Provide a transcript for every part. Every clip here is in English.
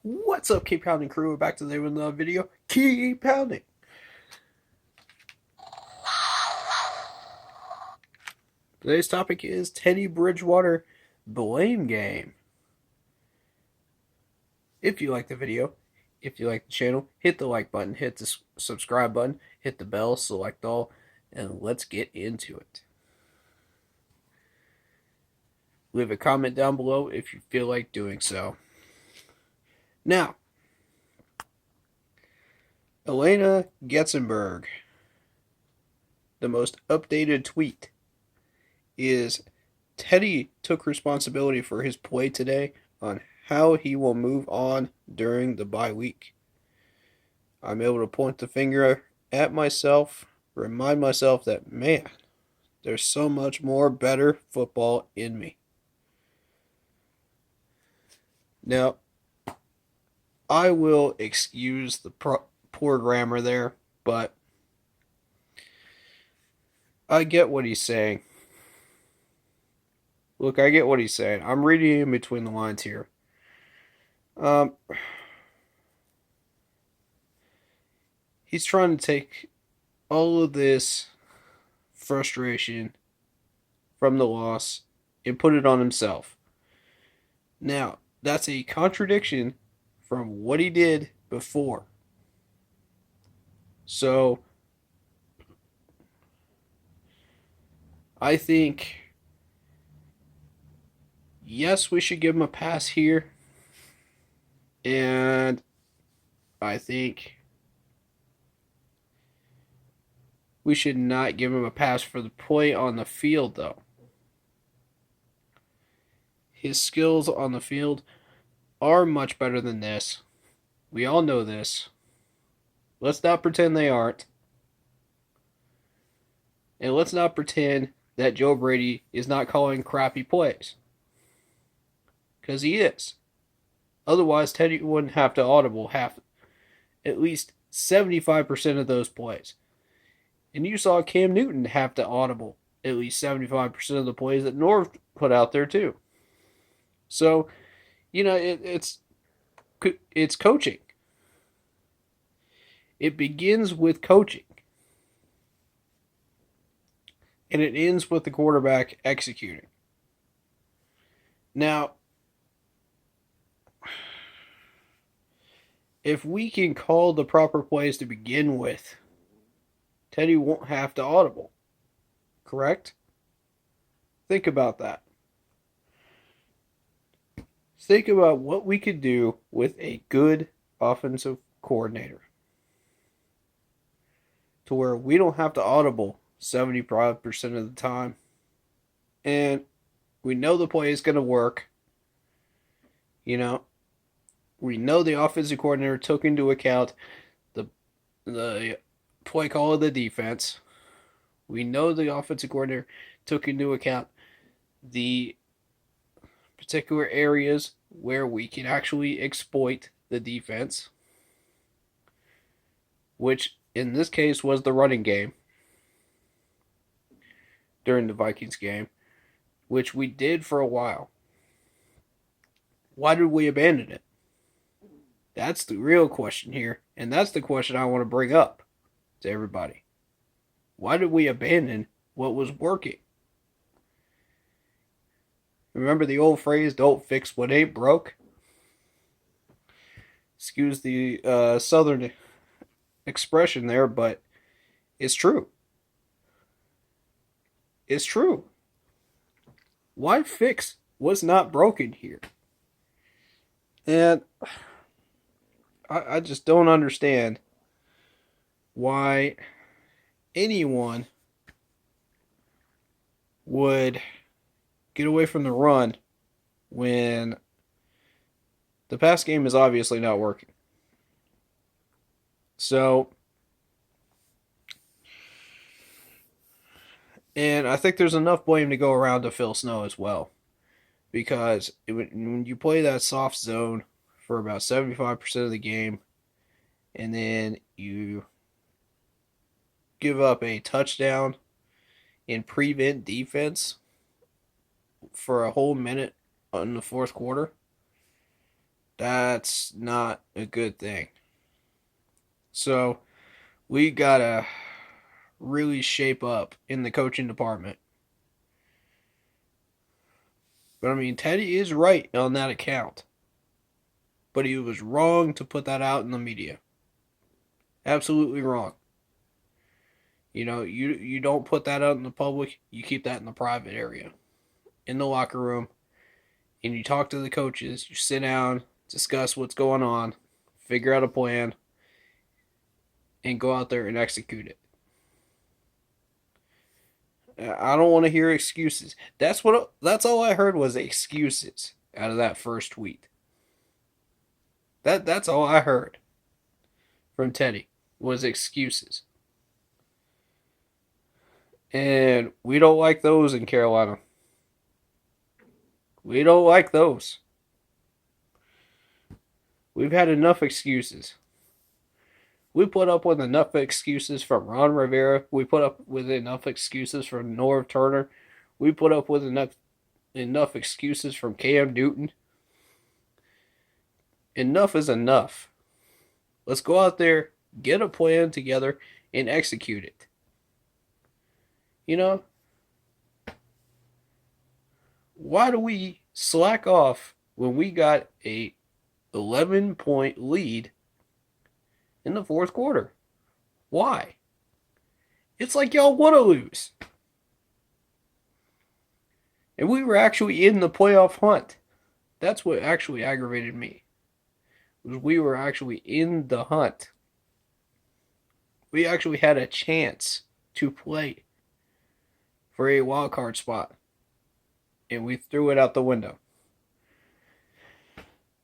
What's up, Keep Pounding crew? We're back today with another video. Keep pounding. Today's topic is Teddy Bridgewater blame game. If you like the video, if you like the channel, hit the like button, hit the subscribe button, hit the bell, select all, and let's get into it. Leave a comment down below if you feel like doing so. Now, Elena Getzenberg, the most updated tweet is Teddy took responsibility for his play today on how he will move on during the bye week. I'm able to point the finger at myself, remind myself that, man, there's so much more better football in me. Now, I will excuse the poor grammar there, but I get what he's saying. Look, I get what he's saying. I'm reading in between the lines here. He's trying to take all of this frustration from the loss and put it on himself. Now, that's a contradiction from what he did before. So, I think, yes, we should give him a pass here. And I think we should not give him a pass for the play on the field, though. His skills on the field are much better than this. We all know this. Let's not pretend they aren't. And let's not pretend that Joe Brady is not calling crappy plays. Because he is. Otherwise, Teddy wouldn't have to audible at least 75% of those plays. And you saw Cam Newton have to audible at least 75% of the plays that Norv put out there too. So, it's coaching. It begins with coaching. And it ends with the quarterback executing. Now, if we can call the proper plays to begin with, Teddy won't have to audible. Correct? Think about that. Think about what we could do with a good offensive coordinator to where we don't have to audible 75% of the time. And we know the play is going to work. We know the offensive coordinator took into account the play call of the defense. We know the offensive coordinator took into account the particular areas where we can actually exploit the defense, which in this case was the running game during the Vikings game, which we did for a while. Why did we abandon it? That's the real question here, and that's the question I want to bring up to everybody. Why did we abandon what was working? Remember the old phrase, don't fix what ain't broke? Excuse the southern expression there, but it's true. It's true. Why fix what's not broken here? And I just don't understand why anyone would get away from the run when the pass game is obviously not working. So, and I think there's enough blame to go around to Phil Snow as well. Because when you play that soft zone for about 75% of the game, and then you give up a touchdown in prevent defense for a whole minute in the fourth quarter, That's not a good thing. So we gotta really shape up in the coaching department. But I mean, Teddy is right on that account. But he was wrong to put that out in the media. Absolutely wrong. You don't put that out in the public. You keep that in the private area, in the locker room, and you talk to the coaches. You sit down, discuss what's going on, figure out a plan, and go out there and execute it. I don't want to hear excuses. That's all I heard was excuses out of that first tweet. That's all I heard from Teddy was excuses. And we don't like those in Carolina. We don't like those. We've had enough excuses. We put up with enough excuses from Ron Rivera. We put up with enough excuses from Norv Turner. We put up with enough excuses from Cam Newton. Enough is enough. Let's go out there, get a plan together, and execute it. Why do we slack off when we got a 11-point lead in the fourth quarter? Why? It's like y'all want to lose. And we were actually in the playoff hunt. That's what actually aggravated me. Was we were actually in the hunt. We actually had a chance to play for a wild card spot. And we threw it out the window.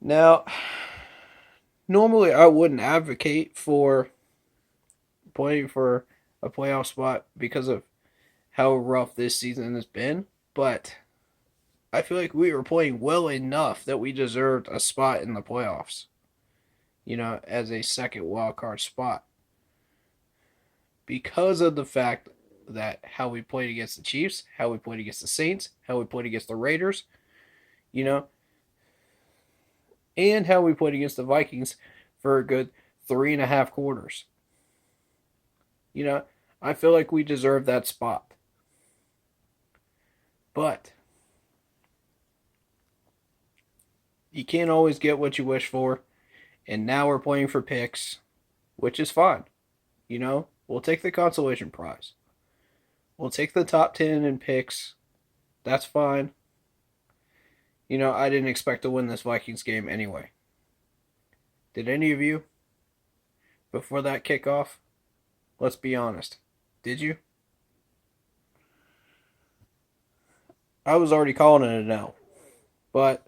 Now, normally I wouldn't advocate for playing for a playoff spot because of how rough this season has been, but I feel like we were playing well enough that we deserved a spot in the playoffs, as a second wild card spot. Because of the fact that how we played against the Chiefs, how we played against the Saints, how we played against the Raiders, and how we played against the Vikings for a good 3.5 quarters. I feel like we deserve that spot. But you can't always get what you wish for. And now we're playing for picks, which is fine. We'll take the consolation prize. We'll take the top 10 in picks. That's fine. I didn't expect to win this Vikings game anyway. Did any of you? Before that kickoff? Let's be honest. Did you? I was already calling it a no. But,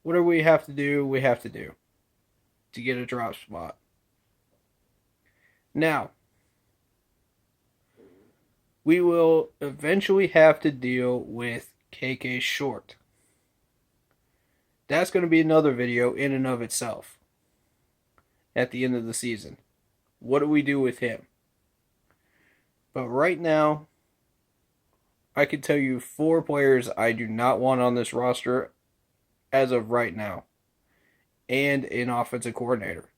whatever we have to do to get a drop spot. Now, we will eventually have to deal with KK Short. That's going to be another video in and of itself at the end of the season. What do we do with him? But right now, I can tell you 4 players I do not want on this roster as of right now, and an offensive coordinator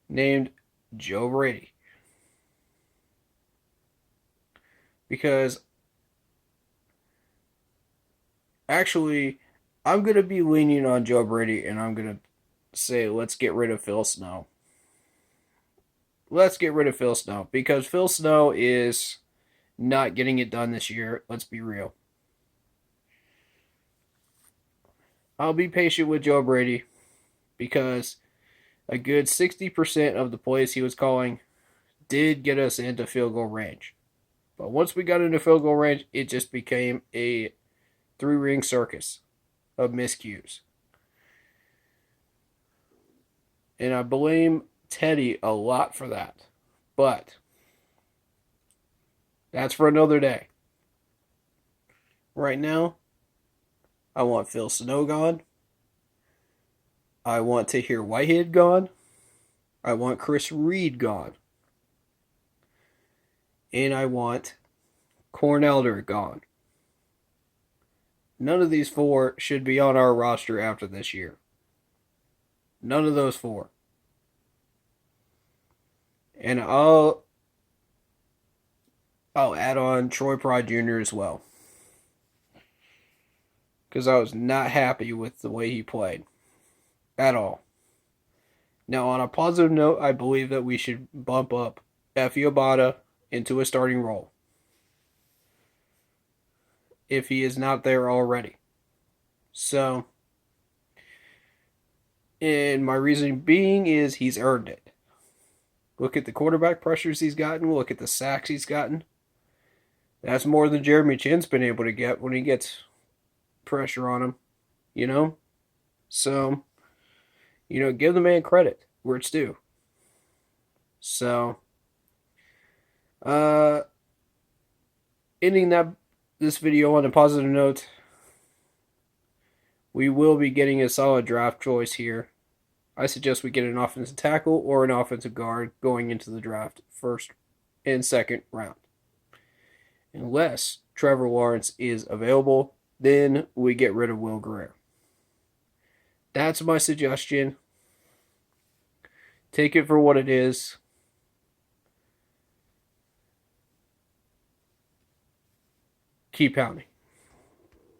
named Joe Brady. Because actually, I'm going to be leaning on Joe Brady, and I'm going to say, let's get rid of Phil Snow. Let's get rid of Phil Snow, because Phil Snow is not getting it done this year. Let's be real. I'll be patient with Joe Brady, because a good 60% of the plays he was calling did get us into field goal range. But once we got into field goal range, it just became a 3-ring circus of miscues. And I blame Teddy a lot for that. But that's for another day. Right now, I want Phil Snow gone. I want Tahir Whitehead gone. I want Chris Reed gone. And I want Corn Elder gone. None of these four should be on our roster after this year. None of those four. And I'll add on Troy Pride Jr. as well. Because I was not happy with the way he played. At all. Now, on a positive note, I believe that we should bump up Efe Obada into a starting role. If he is not there already. So, and my reason being is he's earned it. Look at the quarterback pressures he's gotten. Look at the sacks he's gotten. That's more than Jeremy Chinn's been able to get when he gets pressure on him. You know? So, give the man credit where it's due. So, ending this video on a positive note, we will be getting a solid draft choice here. I suggest we get an offensive tackle or an offensive guard going into the draft, first and second round. Unless Trevor Lawrence is available, then we get rid of Will Grier. That's my suggestion. Take it for what it is. Keep pounding.